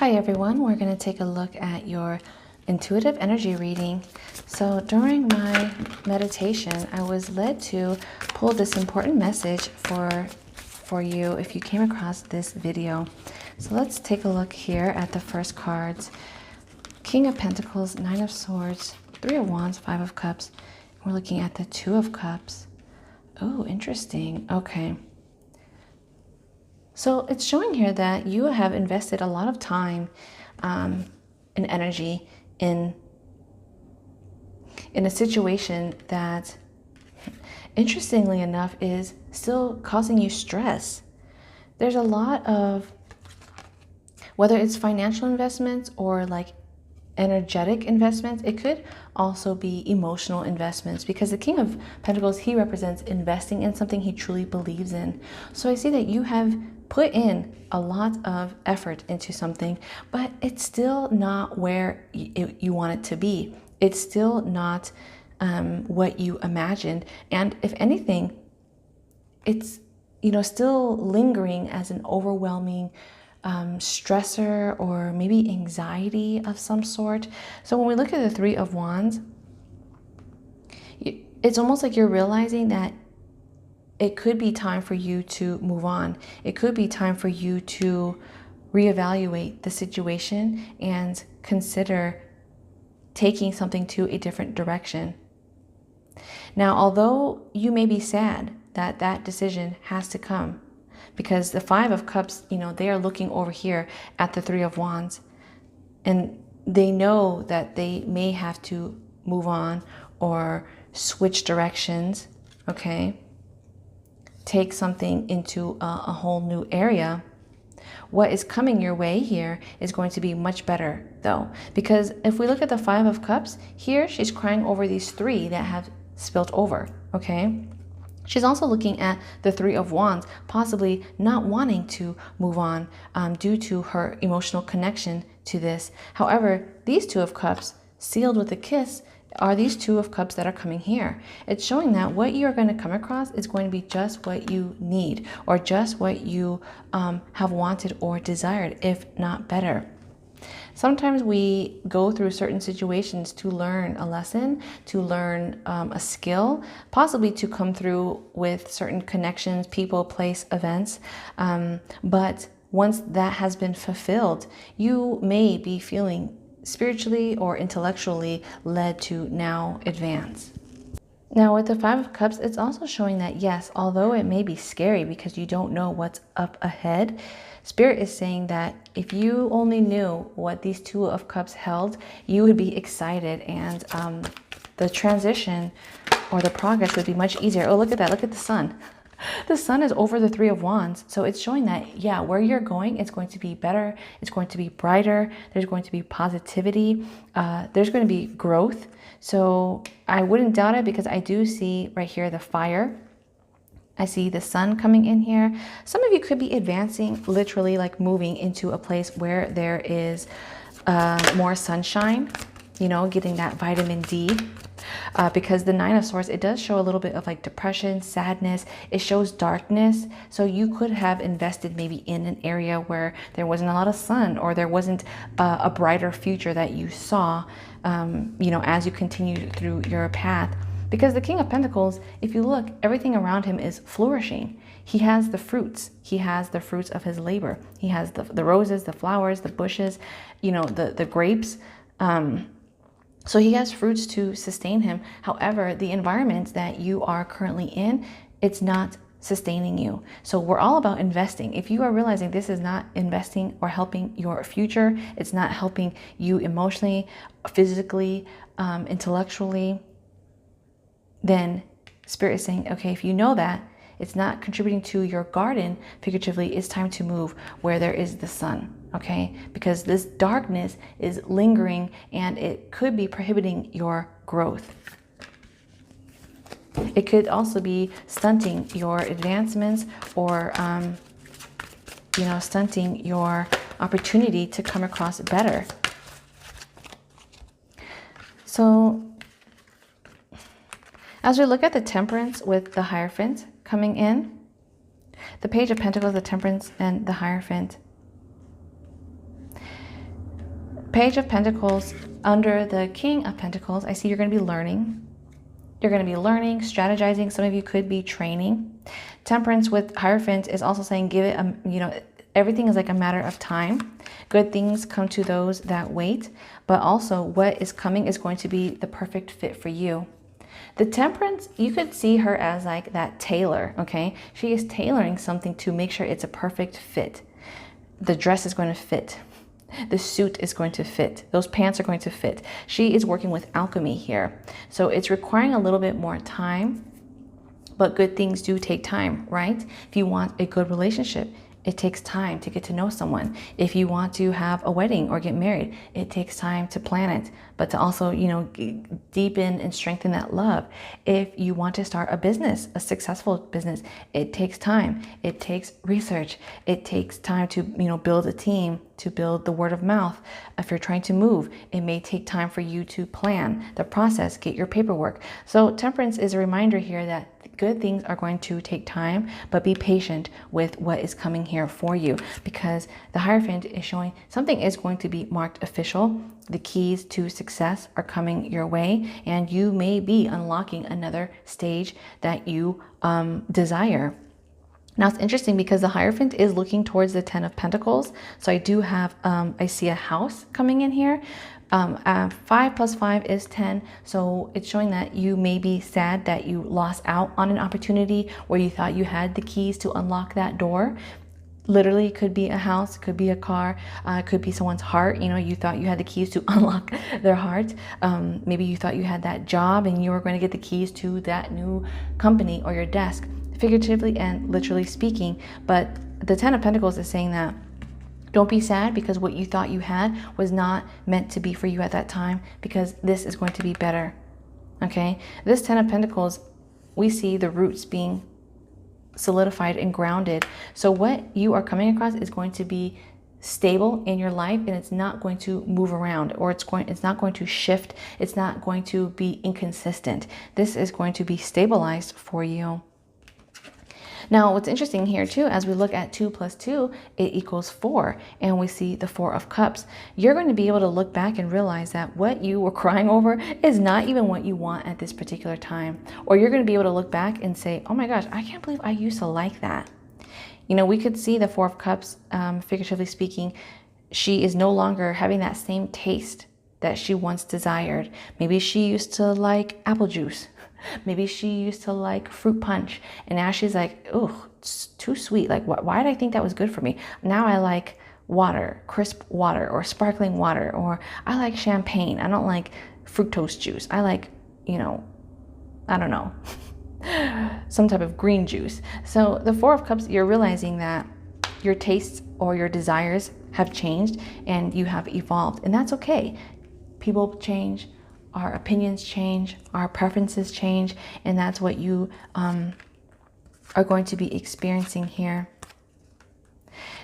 Hi everyone, we're going to take a look at your intuitive energy reading. So during my meditation, I was led to pull this important message for you if you came across this video. So let's take a look here at the first cards. King of Pentacles, Nine of Swords, Three of Wands, Five of Cups. We're looking at the Two of Cups. Oh, interesting. Okay. So it's showing here that you have invested a lot of time and energy in a situation that, interestingly enough, is still causing you stress. There's a lot of, whether it's financial investments or like energetic investments, it could also be emotional investments, because the King of Pentacles, he represents investing in something he truly believes in. So I see that you have put in a lot of effort into something, but it's still not where you want it to be. It's still not what you imagined. And if anything, it's, still lingering as an overwhelming stressor or maybe anxiety of some sort. So when we look at the Three of Wands, it's almost like you're realizing that it could be time for you to move on. It could be time for you to reevaluate the situation and consider taking something to a different direction. Now, although you may be sad that that decision has to come, because the Five of Cups, they are looking over here at the Three of Wands, and they know that they may have to move on or switch directions, okay? Take something into a whole new area. What is coming your way here is going to be much better, though, because if we look at the Five of Cups, here she's crying over these three that have spilt over, okay? She's also looking at the Three of Wands, possibly not wanting to move on due to her emotional connection to this. However, these Two of Cups, sealed with a kiss, are these Two of Cups that are coming here. It's showing that what you're going to come across is going to be just what you need, or just what you have wanted or desired, if not better. Sometimes we go through certain situations to learn a lesson, to learn a skill, possibly to come through with certain connections, people, place, events. But once that has been fulfilled, you may be feeling spiritually or intellectually led to now advance. Now with the Five of Cups, it's also showing that yes, although it may be scary because you don't know what's up ahead, Spirit is saying that if you only knew what these Two of Cups held, you would be excited, and the transition or the progress would be much easier. Oh, look at that. Look at the sun. The sun is over the Three of Wands. So it's showing that, yeah, where you're going, it's going to be better. It's going to be brighter. There's going to be positivity. There's going to be growth. So I wouldn't doubt it, because I do see right here the fire. I see the sun coming in here. Some of you could be advancing, literally like moving into a place where there is more sunshine, getting that vitamin D. Because the Nine of Swords, it does show a little bit of like depression, sadness. It shows darkness. So you could have invested maybe in an area where there wasn't a lot of sun, or there wasn't a brighter future that you saw, as you continue through your path. Because the King of Pentacles, if you look, everything around him is flourishing. He has the fruits. He has the fruits of his labor. He has the roses, the flowers, the bushes, the grapes. So he has fruits to sustain him. However, the environment that you are currently in, it's not sustaining you. So we're all about investing. If you are realizing this is not investing or helping your future, it's not helping you emotionally, physically, intellectually, then Spirit is saying, okay, if you know that it's not contributing to your garden, figuratively, it's time to move where there is the sun, okay? Because this darkness is lingering and it could be prohibiting your growth. It could also be stunting your advancements, or, stunting your opportunity to come across better. So as we look at the Temperance with the Hierophant coming in, the Page of Pentacles, the Temperance, and the Hierophant, Page of Pentacles under the King of Pentacles, I see you're going to be learning. You're going to be learning, strategizing. Some of you could be training. Temperance with Hierophant is also saying give it, everything is like a matter of time. Good things come to those that wait, but also what is coming is going to be the perfect fit for you. The Temperance, you could see her as like that tailor, okay? She is tailoring something to make sure it's a perfect fit. The dress is going to fit. The suit is going to fit. Those pants are going to fit. She is working with alchemy here. So it's requiring a little bit more time, but good things do take time, right? If you want a good relationship, it takes time to get to know someone. If you want to have a wedding or get married, it takes time to plan it, but to also, deepen and strengthen that love. If you want to start a business, a successful business, it takes time. It takes research. It takes time to, build a team, to build the word of mouth. If you're trying to move, it may take time for you to plan the process, get your paperwork. So Temperance is a reminder here that good things are going to take time, but be patient with what is coming here for you, because the Hierophant is showing something is going to be marked official. The keys to success are coming your way, and you may be unlocking another stage that you desire. Now it's interesting because the Hierophant is looking towards the 10 of Pentacles. So I do have, I see a house coming in here. 5 plus 5 is 10. So it's showing that you may be sad that you lost out on an opportunity where you thought you had the keys to unlock that door. Literally, it could be a house, could be a car, could be someone's heart. You thought you had the keys to unlock their heart. Maybe you thought you had that job and you were going to get the keys to that new company or your desk, figuratively and literally speaking. But the 10 of Pentacles is saying that don't be sad because what you thought you had was not meant to be for you at that time, because this is going to be better. Okay, this 10 of Pentacles, we see the roots being solidified and grounded. So what you are coming across is going to be stable in your life, and it's not going to move around, or it's not going to shift. It's not going to be inconsistent. This is going to be stabilized for you. Now, what's interesting here too, as we look at 2 plus 2, it equals 4, and we see the 4 of Cups. You're going to be able to look back and realize that what you were crying over is not even what you want at this particular time. Or you're going to be able to look back and say, oh my gosh, I can't believe I used to like that. We could see the 4 of Cups, figuratively speaking, she is no longer having that same taste that she once desired. Maybe she used to like apple juice. Maybe she used to like fruit punch, and now she's like, oh, it's too sweet. Like, why did I think that was good for me? Now I like water, crisp water, or sparkling water, or I like champagne. I don't like fructose juice. I like, I don't know, some type of green juice. So the 4 of Cups, you're realizing that your tastes or your desires have changed and you have evolved, and that's okay. People change. Our opinions change, our preferences change, and that's what you are going to be experiencing here.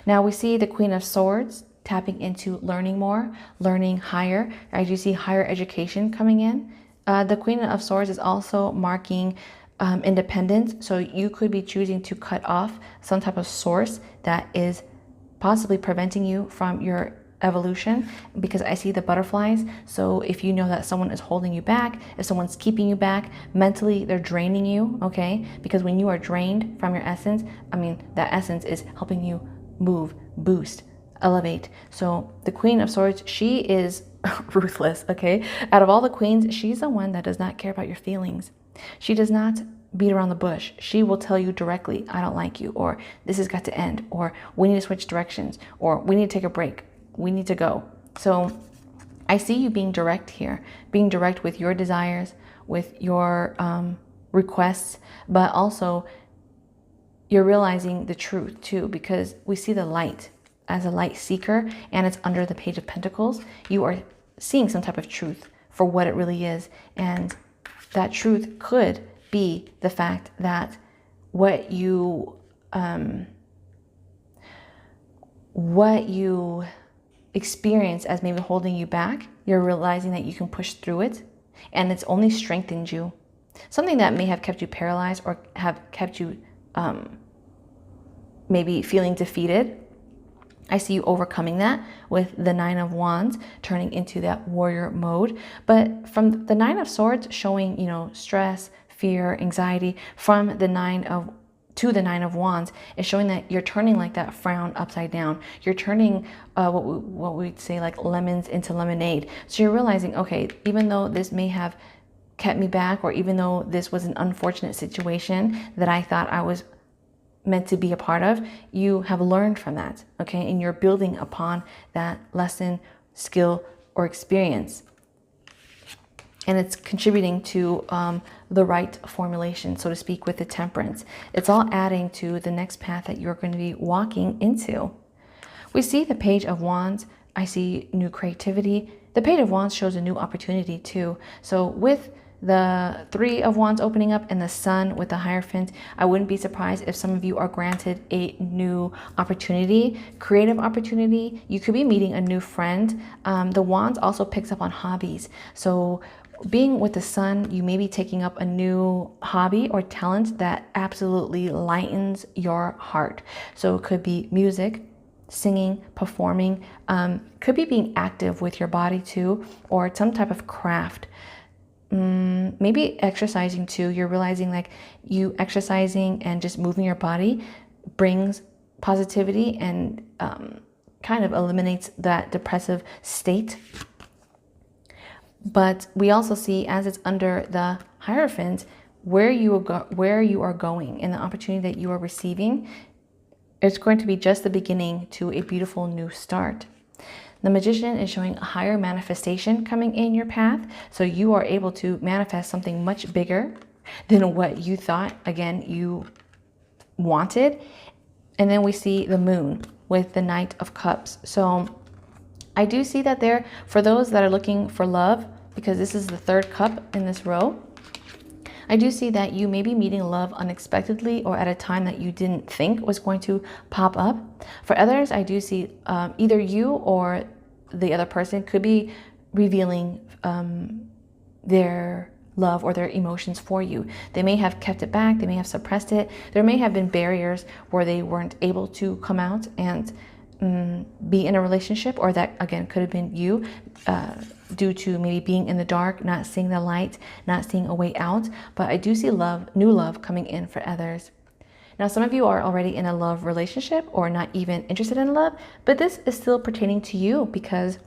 Now we see the Queen of Swords tapping into learning more, learning higher. I do see higher education coming in. The Queen of Swords is also marking independence, so you could be choosing to cut off some type of source that is possibly preventing you from your evolution, because I see the butterflies. So if you know that someone is holding you back, if someone's keeping you back mentally, they're draining you, okay? Because when you are drained from your essence, that essence is helping you move, boost, elevate. So the Queen of Swords, she is ruthless, okay? Out of all the queens, she's the one that does not care about your feelings. She does not beat around the bush. She will tell you directly, I don't like you, or this has got to end, or we need to switch directions, or we need to take a break. We need to go. So I see you being direct here, being direct with your desires, with your requests, but also you're realizing the truth too, because we see the light as a light seeker, and it's under the Page of Pentacles. You are seeing some type of truth for what it really is, and that truth could be the fact that what you experience as maybe holding you back, you're realizing that you can push through it, and it's only strengthened you. Something that may have kept you paralyzed or have kept you maybe feeling defeated, I see you overcoming that with the Nine of Wands, turning into that warrior mode. But from the Nine of Swords showing, stress, fear, anxiety, from the Nine of to the Nine of Wands is showing that you're turning like that frown upside down. You're turning what we'd say like lemons into lemonade. So you're realizing, okay, even though this may have kept me back, or even though this was an unfortunate situation that I thought I was meant to be a part of, you have learned from that, okay? And you're building upon that lesson, skill, or experience. And it's contributing to the right formulation, so to speak, with the Temperance. It's all adding to the next path that you're going to be walking into. We see the Page of Wands. I see new creativity. The Page of Wands shows a new opportunity too. So with the Three of Wands opening up and the Sun with the Hierophant, I wouldn't be surprised if some of you are granted a new opportunity, creative opportunity. You could be meeting a new friend. The Wands also picks up on hobbies. So being with the Sun, you may be taking up a new hobby or talent that absolutely lightens your heart. So it could be music, singing, performing, could be being active with your body too, or some type of craft. Maybe exercising too. You're realizing like you exercising and just moving your body brings positivity and kind of eliminates that depressive state. But we also see, as it's under the Hierophant, where you are going and the opportunity that you are receiving. It's going to be just the beginning to a beautiful new start. The Magician is showing a higher manifestation coming in your path. So you are able to manifest something much bigger than what you thought, again, you wanted. And then we see the Moon with the Knight of Cups. So I do see that there, for those that are looking for love, because this is the third cup in this row, I do see that you may be meeting love unexpectedly or at a time that you didn't think was going to pop up. For others, I do see either you or the other person could be revealing their love or their emotions for you. They may have kept it back. They may have suppressed it. There may have been barriers where they weren't able to come out and be in a relationship, or that again could have been you due to maybe being in the dark, not seeing the light, not seeing a way out. But I do see love, new love coming in for others. Now, some of you are already in a love relationship or not even interested in love, but this is still pertaining to you, because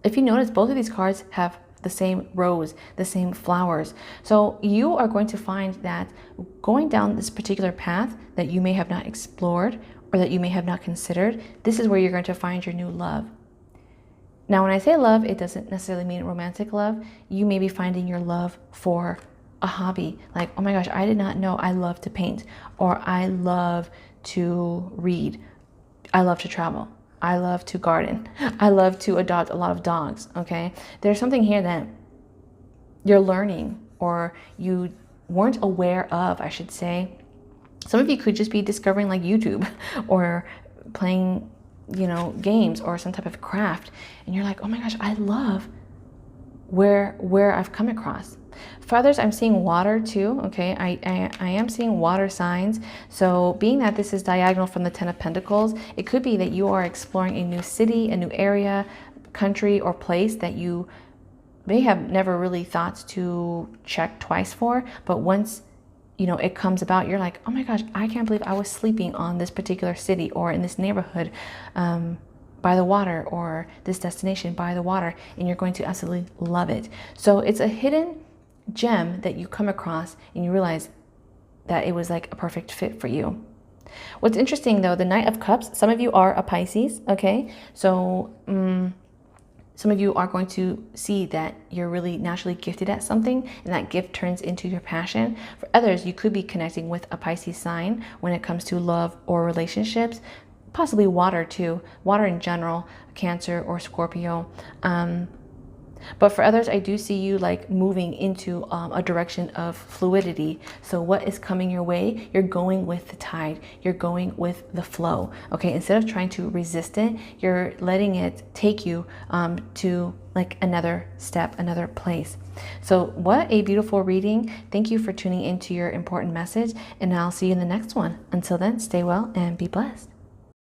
if you notice, both of these cards have the same rose, the same flowers. So you are going to find that going down this particular path that you may have not explored or that you may have not considered, this is where you're going to find your new love. Now, when I say love, it doesn't necessarily mean romantic love. You may be finding your love for a hobby. Like, oh my gosh, I did not know I love to paint, or I love to read. I love to travel. I love to garden. I love to adopt a lot of dogs, okay? There's something here that you're learning or you weren't aware of, I should say. Some of you could just be discovering like YouTube or playing, games or some type of craft. And you're like, oh my gosh, I love where I've come across. For others, I'm seeing water too, okay? I am seeing water signs. So being that this is diagonal from the Ten of Pentacles, it could be that you are exploring a new city, a new area, country, or place that you may have never really thought to check twice for. But once, it comes about, you're like, oh my gosh, I can't believe I was sleeping on this particular city or in this neighborhood by the water, or this destination by the water, and you're going to absolutely love it. So it's a hidden gem that you come across and you realize that it was like a perfect fit for you. What's interesting though, the Knight of Cups, some of you are a Pisces, okay? So some of you are going to see that you're really naturally gifted at something, and that gift turns into your passion. For others, you could be connecting with a Pisces sign when it comes to love or relationships, possibly water too, water in general, Cancer or Scorpio. But for others, I do see you like moving into a direction of fluidity. So what is coming your way, you're going with the tide. You're going with the flow. Okay, instead of trying to resist it, you're letting it take you to like another step, another place. So what a beautiful reading. Thank you for tuning into your important message, and I'll see you in the next one. Until then, stay well and be blessed.